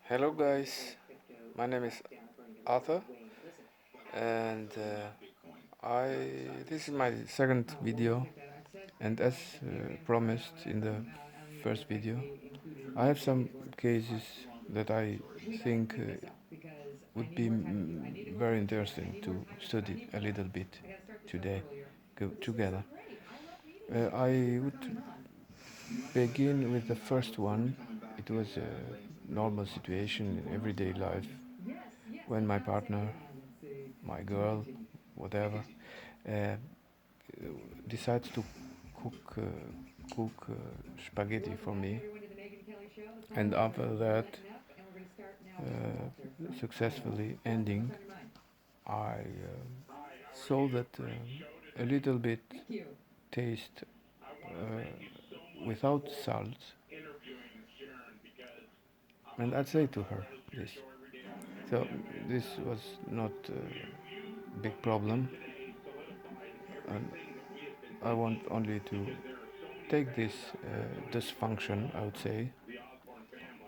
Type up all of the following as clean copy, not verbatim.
Hello guys, my name is Arthur, and I this is my second video, and as promised in the first video, I have some cases that I think would be very interesting to study a little bit today together. I would begin with the first one. It was a normal situation in everyday life when my partner, my girl, whatever, uh, decides to cook spaghetti for me, and after that, successfully ending, I saw that a little bit taste without salt, and I'd say to her this. So this was not a big problem, and I want only to take this dysfunction, I would say,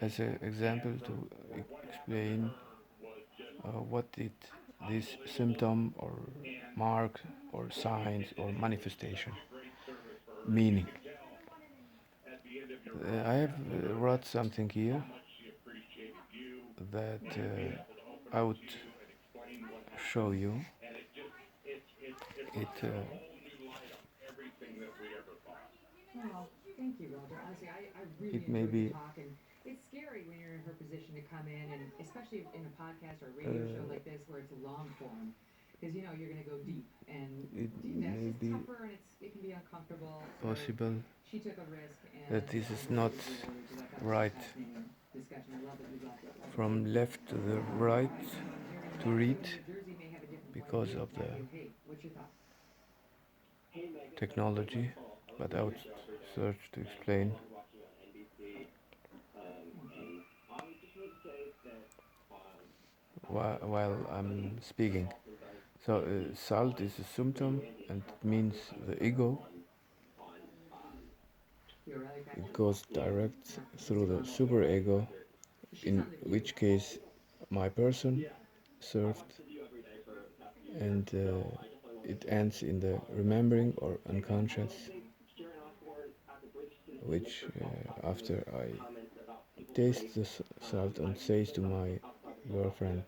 as an example to explain what did this symptom or mark or signs or manifestation meaning. I have wrote something here that I would show you. It it may be it may be possible that this is not right from left to the right to read because of the technology, but I would search to explain. While I'm speaking. So, salt is a symptom and it means the ego. It goes direct through the superego, in which case my person served, and it ends in the remembering or unconscious, which after I taste the salt and says to my girlfriend,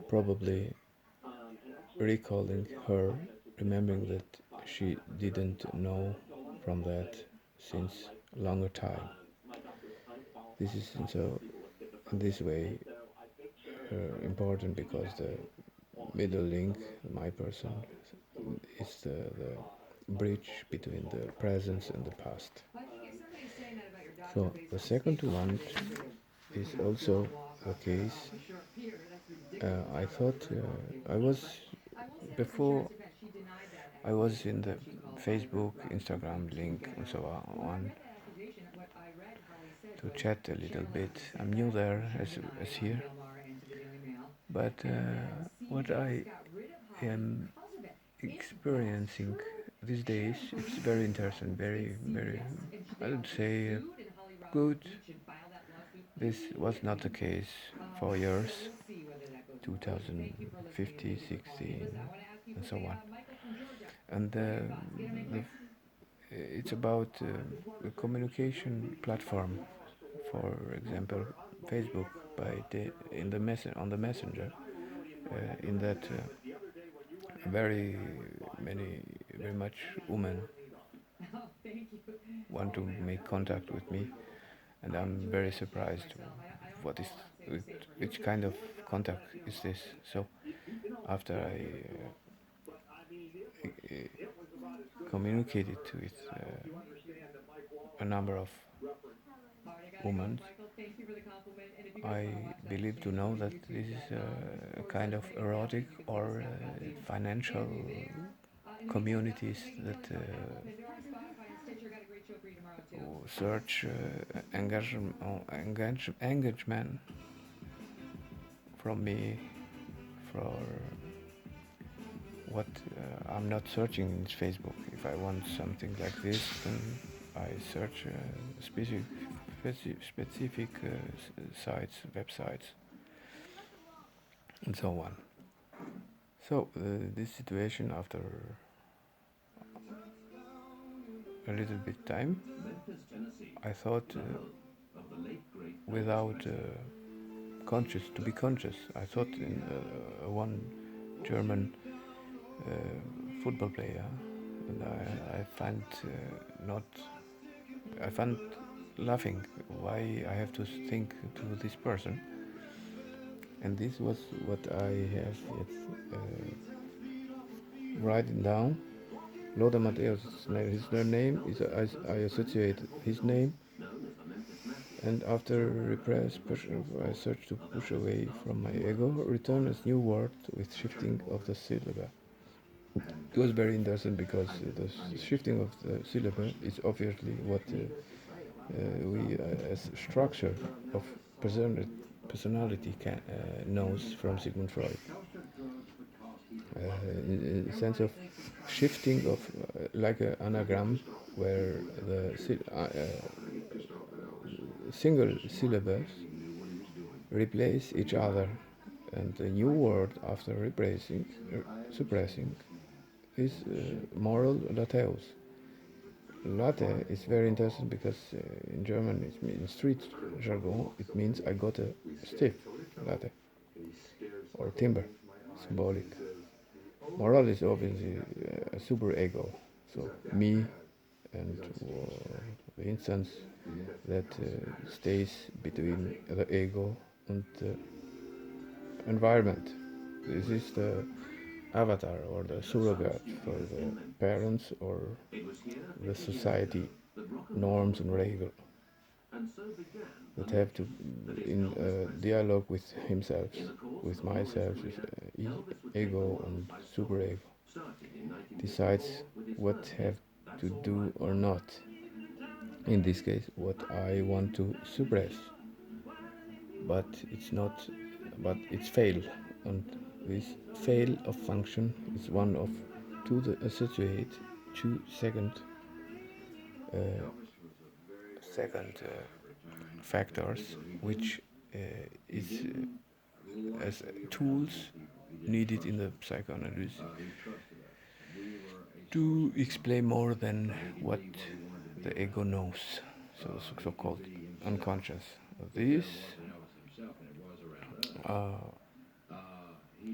probably recalling her, remembering that she didn't know from that since longer time. This is so in this way important because the middle link, my person, is the bridge between the present and the past. So the second one is also the case. I thought I was before I was in the Facebook, Instagram link and so on to chat a little bit. I'm new there as here, but what I am experiencing these days, it's very interesting, very, I would say, good. This was not the case for years, 2015, 16, and so on. And it's about a communication platform, for example, Facebook, in the on the messenger, in that very very much women want to make contact with me, and I'm very surprised. What is which kind of contact is this? So after I communicated with a number of women, I believe to know that this is a kind of erotic or financial communities that search engagement from me for what I'm not searching in Facebook. If I want something like this, then I search specific sites, websites, and so on. So this situation, after a little bit time, I thought without conscious to be conscious. I thought in one German football player, and I find not. I find laughing why I have to think to this person, and this was what I have yet written down. Lothar Matthäus, his name is I associate his name, and after repress, I search to push away from my ego, return as new word with shifting of the syllable. It was very interesting because the shifting of the syllable is obviously what we as structure of personality knows from Sigmund Freud. In the sense of shifting of like an anagram where the single syllables replace each other, and the new word after replacing suppressing is moral lateus. Latte is very interesting because in German, in street jargon, it means I got a stiff latte or timber, symbolic. Moral is obviously a super ego, so me and the instance that stays between the ego and the environment. This is the avatar or the surrogate for the parents or the society norms and regulations that have to, in dialogue with himself, with myself, with ego and superego, decides what have to do or not. In this case, what I want to suppress, but it's not, but it's fail, and this fail of function is one of two the associate two uh, second factors, which is as tools needed in the psychoanalysis to explain more than what the ego knows, so-called unconscious. This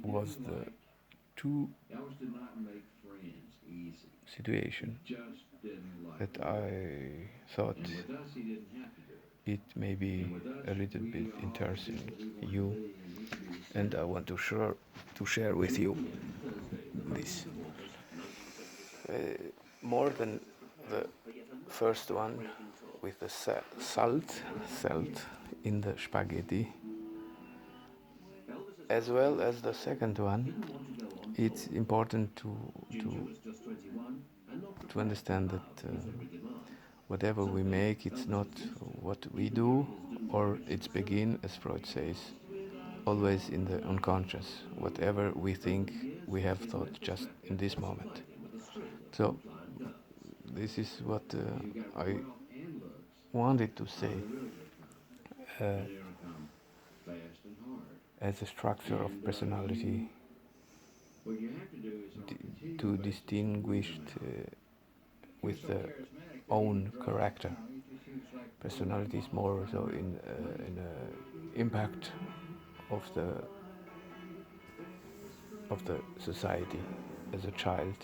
was the two situation that I thought it may be a little bit interesting you, and I want to share with you this. More than the first one with the salt in the spaghetti, as well as the second one, it's important to understand that whatever we make, it's not what we do, or it's begin, as Freud says, always in the unconscious. Whatever we think, we have thought just in this moment. So this is what I wanted to say uh, as a structure of personality to distinguish with the own character. Personality is more so in impact of the society as a child.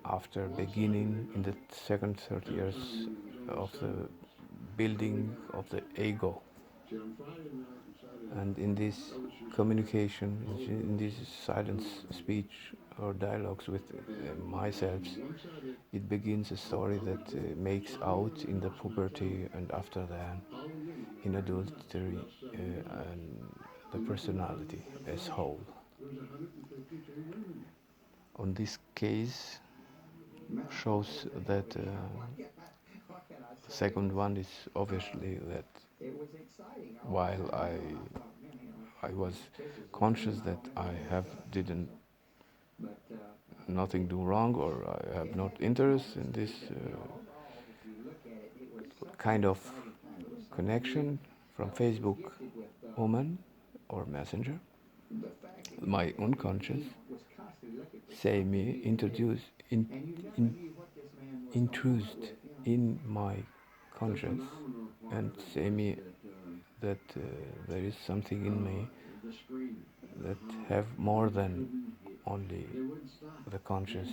After beginning in the second, third years of the building of the ego, and in this communication, in this silent speech or dialogues with myself, it begins a story that makes out in the puberty, and after that in adultery and the personality as whole. On this case shows that the second one is obviously that while I was conscious that I have didn't nothing do wrong, or I have not interest in this kind of connection from Facebook woman or messenger. My unconscious say me in, intruded in my conscious and say me that there is something in me that have more than only the conscious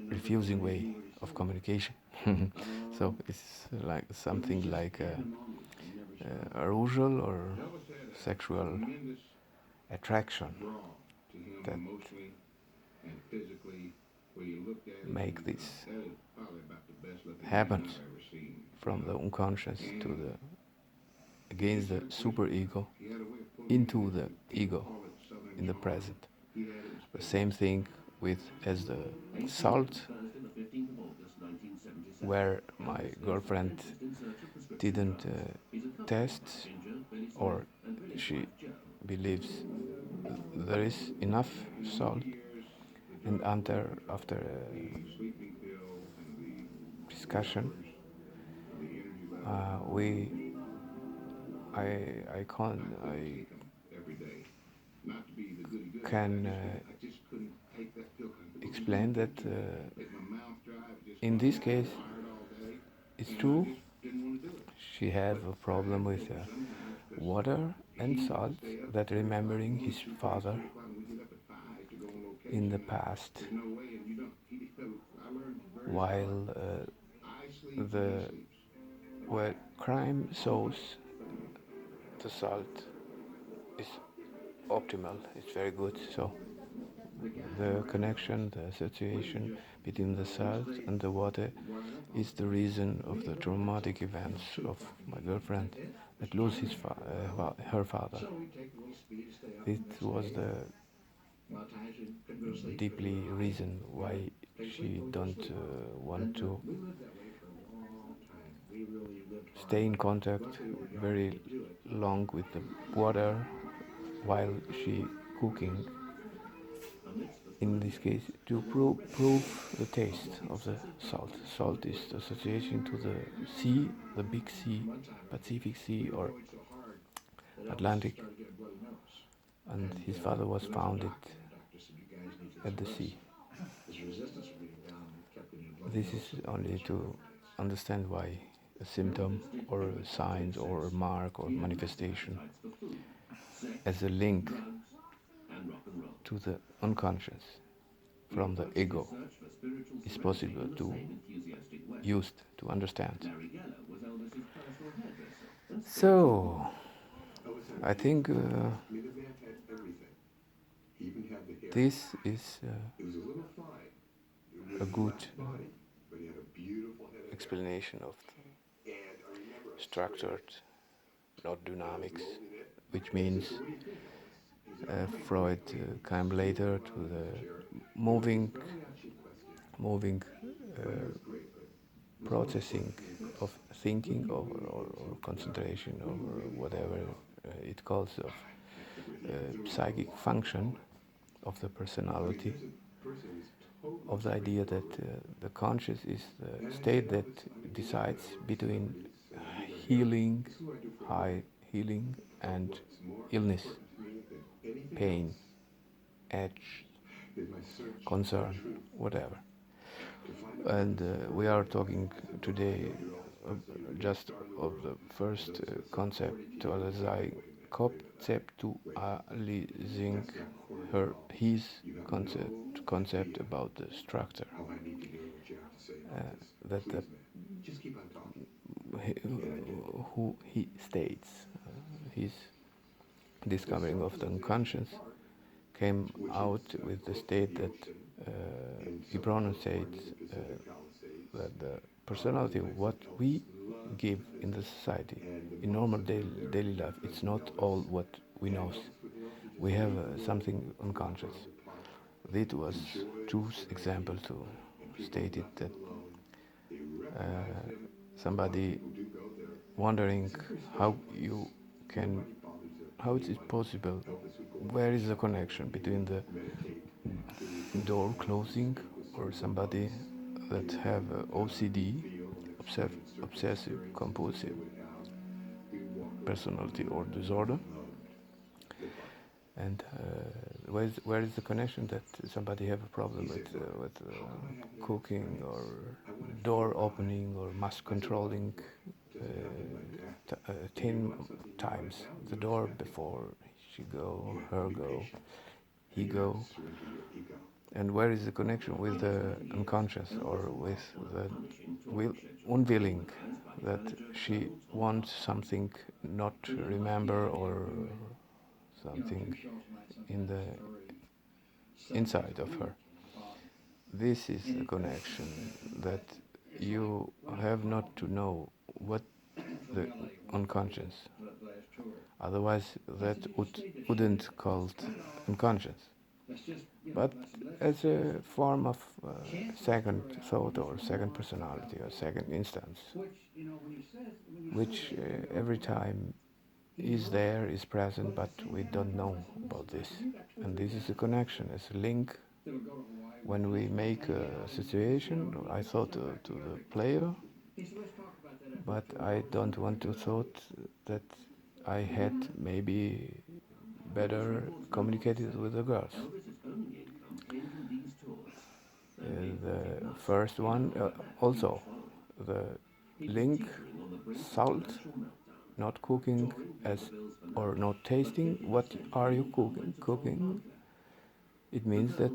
refusing way of communication. So it's like something like arousal or sexual attraction that make this happen from the unconscious to the against the superego into the ego in the present. The same thing with as the salt, where my girlfriend didn't test, or she believes there is enough salt, and after discussion, we I can explain that in this case it's true. She have a problem with water and salt, that remembering his father in the past, while the where crime sows, the salt is optimal. It's very good. So the connection, the association between the salt and the water is the reason of the traumatic events of my girlfriend that lose her father. This was the deeply reason why she don't want to stay in contact very long with the water while she cooking. In this case, to prove the taste of the salt. Salt is the association to the sea, the big sea, Pacific Sea or Atlantic, and his father was founded at the sea. This is only to understand why a symptom or a sign or a mark or manifestation as a link to the unconscious from the ego is possible to use to understand. So I think this is a good explanation of the structured, not dynamics, which means Freud came later to the moving processing of thinking or concentration or whatever it calls of psychic function of the personality, of the idea that the conscious is the state that decides between healing, high healing, and illness, pain, edge, concern, whatever. And we are talking today just of the first conceptualizing his concept about the structure, that the, who he states his discovering of the unconscious came out with the state that he pronunciates that the personality, what we give in the society, in normal daily life, it's not all what we know. We have something unconscious. This was true example to state it that somebody wondering how you can, how it is possible, where is the connection between the door closing, or somebody that have OCD, obsessive compulsive personality or disorder. And where is the connection that somebody have a problem with cooking or door opening or must controlling 10 times the door before she go, her go, he go? And where is the connection with the unconscious or with the unwilling, that she wants something not remember or something in the inside of her? This is the connection that you have not to know what the unconscious. Otherwise, that wouldn't called unconscious. But as a form of second thought or second personality or second instance, which every time is there, is present, but we don't know about this. And this is a connection, it's a link. When we make a situation, I thought to the player, but I don't want to thought that I had maybe better communicated with the girls. The first one, also the link, salt, not cooking as, or not tasting. What are you cooking? Cooking. It means that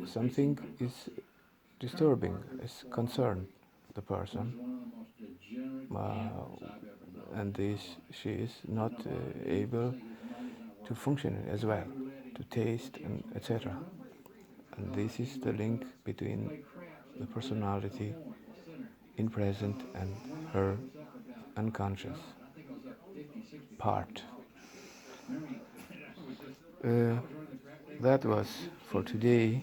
something is disturbing, is concerned the person, and this she is not able to function as well, to taste and etc. And this is the link between the personality in present and her unconscious part. Uh, that was for today.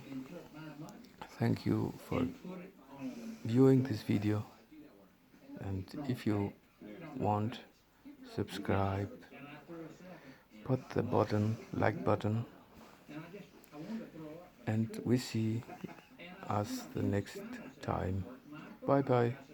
Thank you for viewing this video, and if you want, subscribe, put the like button, and we see us the next time. Bye bye.